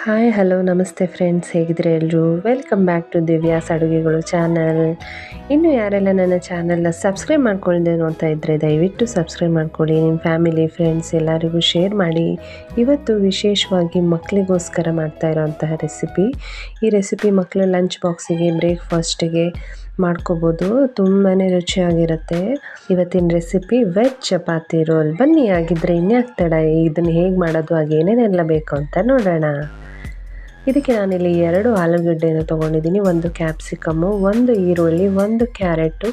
Hi hello ನಮಸ್ತೆ friends, ಹೇಗಿದ್ರೆ ಎಲ್ಲರೂ welcome back to Divya's ಅಡುಗೆಗಳು ಚಾನಲ್. ಇನ್ನು ಯಾರೆಲ್ಲ ನನ್ನ ಚಾನಲ್ನ ಸಬ್ಸ್ಕ್ರೈಬ್ ಮಾಡ್ಕೊಳ್ಳದೆ ನೋಡ್ತಾ ಇದ್ದರೆ ದಯವಿಟ್ಟು ಸಬ್ಸ್ಕ್ರೈಬ್ ಮಾಡ್ಕೊಳ್ಳಿ. ನಿಮ್ಮ ಫ್ಯಾಮಿಲಿ ಫ್ರೆಂಡ್ಸ್ ಎಲ್ಲರಿಗೂ ಶೇರ್ ಮಾಡಿ. ಇವತ್ತು ವಿಶೇಷವಾಗಿ ಮಕ್ಕಳಿಗೋಸ್ಕರ ಮಾಡ್ತಾ ಇರೋಂತಹ ರೆಸಿಪಿ. ಈ ರೆಸಿಪಿ ಮಕ್ಕಳು ಲಂಚ್ ಬಾಕ್ಸಿಗೆ, ಬ್ರೇಕ್ಫಾಸ್ಟಿಗೆ ಮಾಡ್ಕೋಬೋದು. ತುಂಬಾ ರುಚಿಯಾಗಿರುತ್ತೆ. ಇವತ್ತಿನ ರೆಸಿಪಿ ವೆಜ್ ಚಪಾತಿ ರೋಲ್. ಬನ್ನಿ, ಆಗಿದ್ದರೆ ಇನ್ಯಾಕೆ ತಡ, ಇದನ್ನು ಹೇಗೆ ಮಾಡೋದು, ಹಾಗೆ ಏನೇನೆಲ್ಲ ಬೇಕು ಅಂತ ನೋಡೋಣ. ಇದಕ್ಕೆ ನಾನಿಲ್ಲಿ 2 ಆಲೂಗಡ್ಡೆಯನ್ನು ತೊಗೊಂಡಿದ್ದೀನಿ, 1 ಕ್ಯಾಪ್ಸಿಕಮ್ಮು, 1 ಈರುಳ್ಳಿ, 1 ಕ್ಯಾರೆಟು,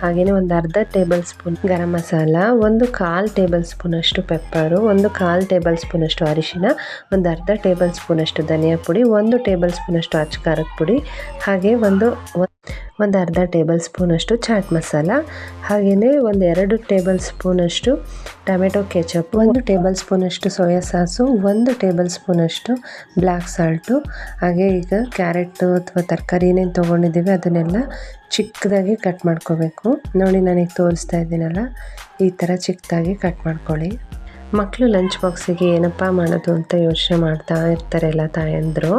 ಹಾಗೆಯೇ 1/2 table spoon garam masala, 1/4 table ಸ್ಪೂನಷ್ಟು ಪೆಪ್ಪರು, 1/4 ಟೇಬಲ್ ಸ್ಪೂನಷ್ಟು ಅರಿಶಿನ, 1/2 ಟೇಬಲ್ ಸ್ಪೂನಷ್ಟು ಧನಿಯಾ ಪುಡಿ, 1 ಟೇಬಲ್ ಸ್ಪೂನಷ್ಟು ಅಚ್ಚ ಖಾರದ ಪುಡಿ, ಹಾಗೆ 1/2 ಟೇಬಲ್ ಸ್ಪೂನಷ್ಟು ಚಾಟ್ ಮಸಾಲ, ಹಾಗೆಯೇ 2 ಟೇಬಲ್ ಸ್ಪೂನಷ್ಟು ಟೊಮೆಟೊ ಕೆಚಪ್, 1 ಟೇಬಲ್ ಸ್ಪೂನಷ್ಟು ಸೋಯಾ ಸಾಸು, 1 ಟೇಬಲ್ ಸ್ಪೂನಷ್ಟು ಬ್ಲ್ಯಾಕ್ ಸಾಲ್ಟು. ಹಾಗೆ ಈಗ ಕ್ಯಾರೆಟು ಅಥವಾ ತರಕಾರಿ ಏನೇನು ತೊಗೊಂಡಿದ್ದೀವಿ ಅದನ್ನೆಲ್ಲ ಚಿಕ್ಕದಾಗಿ ಕಟ್ ಮಾಡ್ಕೋಬೇಕು. ನೋಡಿ, ನನಗೆ ತೋರಿಸ್ತಾ ಇದ್ದೀನಲ್ಲ, ಈ ಥರ ಚಿಕ್ಕದಾಗಿ ಕಟ್ ಮಾಡ್ಕೊಳ್ಳಿ. ಮಕ್ಕಳು ಲಂಚ್ ಬಾಕ್ಸಿಗೆ ಏನಪ್ಪ ಮಾಡೋದು ಅಂತ ಯೋಚನೆ ಮಾಡ್ತಾ ಇರ್ತಾರೆ ಎಲ್ಲ ತಾಯಂದರು.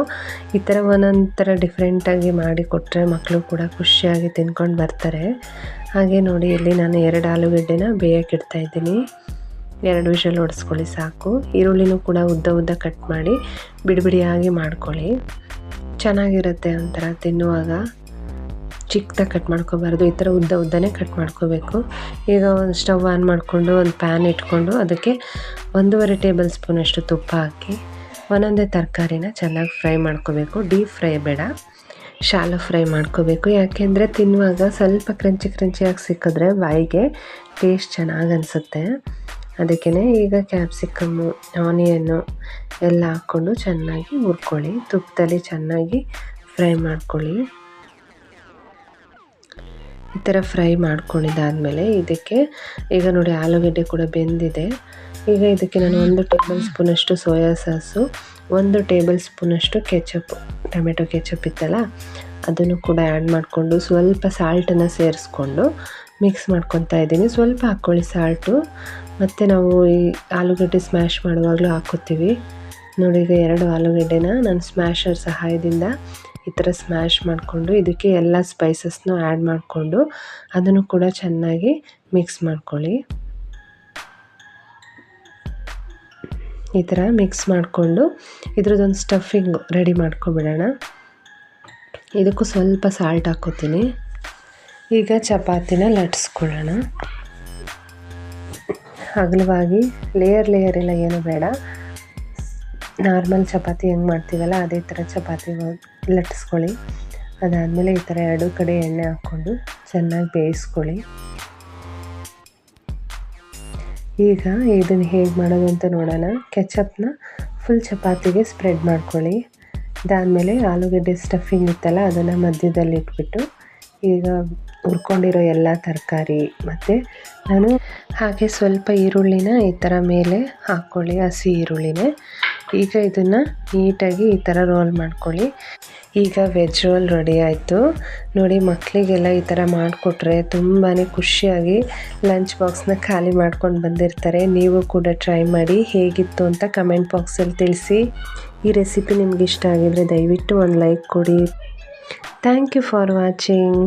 ಈ ಥರ ಒಂದೊಂದು ಥರ ಡಿಫ್ರೆಂಟಾಗಿ ಮಾಡಿ ಕೊಟ್ಟರೆ ಮಕ್ಕಳು ಕೂಡ ಖುಷಿಯಾಗಿ ತಿನ್ಕೊಂಡು ಬರ್ತಾರೆ. ಹಾಗೆ ನೋಡಿ, ಇಲ್ಲಿ ನಾನು 2 ಆಲೂಗಡ್ಡೆನ ಬೇಯಕ್ಕಿಡ್ತಾ ಇದ್ದೀನಿ. 2 ವಿಷಲ್ ಹೊಡೆಸ್ಕೊಳ್ಳಿ ಸಾಕು. ಈರುಳ್ಳಿನೂ ಕೂಡ ಉದ್ದ ಕಟ್ ಮಾಡಿ ಬಿಡಿಯಾಗಿ ಮಾಡ್ಕೊಳ್ಳಿ. ಚೆನ್ನಾಗಿರುತ್ತೆ ಒಂಥರ ತಿನ್ನುವಾಗ. ಚಿಕ್ಕದಾಗಿ ಕಟ್ ಮಾಡ್ಕೋಬಾರ್ದು, ಈ ಥರ ಉದ್ದನೇ ಕಟ್ ಮಾಡ್ಕೋಬೇಕು. ಈಗ ಒಂದು ಸ್ಟವ್ ಆನ್ ಮಾಡಿಕೊಂಡು ಒಂದು ಪ್ಯಾನ್ ಇಟ್ಕೊಂಡು ಅದಕ್ಕೆ 1.5 ಟೇಬಲ್ ಸ್ಪೂನಷ್ಟು ತುಪ್ಪ ಹಾಕಿ ಒಂದೊಂದೇ ತರಕಾರಿನ ಚೆನ್ನಾಗಿ ಫ್ರೈ ಮಾಡ್ಕೋಬೇಕು. ಡೀಪ್ ಫ್ರೈ ಬೇಡ, ಶಾಲೋ ಫ್ರೈ ಮಾಡ್ಕೋಬೇಕು. ಯಾಕೆಂದರೆ ತಿನ್ನುವಾಗ ಸ್ವಲ್ಪ ಕ್ರಂಚಿಯಾಗಿ ಸಿಕ್ಕಿದ್ರೆ ಬಾಯಿಗೆ ಟೇಸ್ಟ್ ಚೆನ್ನಾಗಿ ಅನಿಸುತ್ತೆ. ಅದಕ್ಕೇ ಈಗ ಕ್ಯಾಪ್ಸಿಕಮ್ಮು, ಆನಿಯನ್ನು ಎಲ್ಲ ಹಾಕ್ಕೊಂಡು ಚೆನ್ನಾಗಿ ಹುರ್ಕೊಳ್ಳಿ. ತುಪ್ಪದಲ್ಲಿ ಚೆನ್ನಾಗಿ ಫ್ರೈ ಮಾಡ್ಕೊಳ್ಳಿ. ಈ ಥರ ಫ್ರೈ ಮಾಡ್ಕೊಂಡಿದ್ದಾದಮೇಲೆ ಇದಕ್ಕೆ ಈಗ ನೋಡಿ ಆಲೂಗಡ್ಡೆ ಕೂಡ ಬೆಂದಿದೆ. ಈಗ ಇದಕ್ಕೆ ನಾನು 1 ಟೇಬಲ್ ಸ್ಪೂನಷ್ಟು ಸೋಯಾ ಸಾಸು, 1 ಟೇಬಲ್ ಸ್ಪೂನಷ್ಟು ಕೆಚಪ್, ಟೊಮೆಟೊ ಕೆಚಪ್ ಇತ್ತಲ್ಲ ಅದನ್ನು ಕೂಡ ಆ್ಯಡ್ ಮಾಡಿಕೊಂಡು ಸ್ವಲ್ಪ ಸಾಲ್ಟನ್ನು ಸೇರಿಸ್ಕೊಂಡು ಮಿಕ್ಸ್ ಮಾಡ್ಕೊತಾ ಇದ್ದೀನಿ. ಸ್ವಲ್ಪ ಹಾಕ್ಕೊಳ್ಳಿ ಸಾಲ್ಟು. ಮತ್ತು ನಾವು ಈ ಆಲೂಗಡ್ಡೆ ಸ್ಮ್ಯಾಶ್ ಮಾಡುವಾಗಲೂ ಹಾಕ್ಕೋತೀವಿ. ನೋಡಿ, ಈಗ 2 ಆಲೂಗಡ್ಡೆನ ನಾನು ಸ್ಮ್ಯಾಶರ್ ಸಹಾಯದಿಂದ ಈ ಥರ ಸ್ಮ್ಯಾಶ್ ಮಾಡಿಕೊಂಡು ಇದಕ್ಕೆ ಎಲ್ಲ ಸ್ಪೈಸಸ್ನೂ ಆ್ಯಡ್ ಮಾಡಿಕೊಂಡು ಅದನ್ನು ಕೂಡ ಚೆನ್ನಾಗಿ ಮಿಕ್ಸ್ ಮಾಡ್ಕೊಳ್ಳಿ. ಈ ಥರ ಮಿಕ್ಸ್ ಮಾಡಿಕೊಂಡು ಇದ್ರದ್ದೊಂದು ಸ್ಟಫಿಂಗ್ ರೆಡಿ ಮಾಡ್ಕೊಬಿಡೋಣ. ಇದಕ್ಕೂ ಸ್ವಲ್ಪ ಸಾಲ್ಟ್ ಹಾಕ್ಕೋತೀನಿ. ಈಗ ಚಪಾತಿನ ಲಟ್ಟಿಸ್ಕೊಳ್ಳೋಣ. ಅಗಲವಾಗಿ ಲೇಯರ್ ಎಲ್ಲ ಏನು ಬೇಡ, ನಾರ್ಮಲ್ ಚಪಾತಿ ಹೆಂಗೆ ಮಾಡ್ತೀವಲ್ಲ ಅದೇ ಥರ ಚಪಾತಿ ಲಟ್ಟಿಸ್ಕೊಳ್ಳಿ. ಅದಾದಮೇಲೆ ಈ ಥರ 2 ಕಡೆ ಎಣ್ಣೆ ಹಾಕ್ಕೊಂಡು ಚೆನ್ನಾಗಿ ಬೇಯಿಸ್ಕೊಳ್ಳಿ. ಈಗ ಇದನ್ನು ಹೇಗೆ ಮಾಡೋದು ಅಂತ ನೋಡೋಣ. ಕೆಚಪ್ನ ಫುಲ್ ಚಪಾತಿಗೆ ಸ್ಪ್ರೆಡ್ ಮಾಡ್ಕೊಳ್ಳಿ. ಅದಾದಮೇಲೆ ಆಲೂಗಡ್ಡೆ ಸ್ಟಫಿಂಗ್ ಇತ್ತಲ್ಲ ಅದನ್ನು ಮಧ್ಯದಲ್ಲಿ ಇಟ್ಬಿಟ್ಟು ಈಗ ಹುರ್ಕೊಂಡಿರೋ ಎಲ್ಲ ತರಕಾರಿ ಮತ್ತು ನಾನು ಹಾಗೆ ಸ್ವಲ್ಪ ಈರುಳ್ಳಿನ ಈ ಥರ ಮೇಲೆ ಹಾಕ್ಕೊಳ್ಳಿ, ಹಸಿ ಈರುಳ್ಳಿನೇ. ಈಗ ಇದನ್ನು ನೀಟಾಗಿ ಈ ಥರ ರೋಲ್ ಮಾಡ್ಕೊಳ್ಳಿ. ಈಗ ವೆಜ್ ರೋಲ್ ರೆಡಿ ಆಯಿತು. ನೋಡಿ, ಮಕ್ಕಳಿಗೆಲ್ಲ ಈ ಥರ ಮಾಡಿಕೊಟ್ರೆ ತುಂಬಾ ಖುಷಿಯಾಗಿ ಲಂಚ್ ಬಾಕ್ಸ್ನ ಖಾಲಿ ಮಾಡ್ಕೊಂಡು ಬಂದಿರ್ತಾರೆ. ನೀವು ಕೂಡ ಟ್ರೈ ಮಾಡಿ, ಹೇಗಿತ್ತು ಅಂತ ಕಮೆಂಟ್ ಬಾಕ್ಸಲ್ಲಿ ತಿಳಿಸಿ. ಈ ರೆಸಿಪಿ ನಿಮ್ಗೆ ಇಷ್ಟ ಆಗಿದರೆ ದಯವಿಟ್ಟು ಒಂದು ಲೈಕ್ ಕೊಡಿ. Thank you for watching.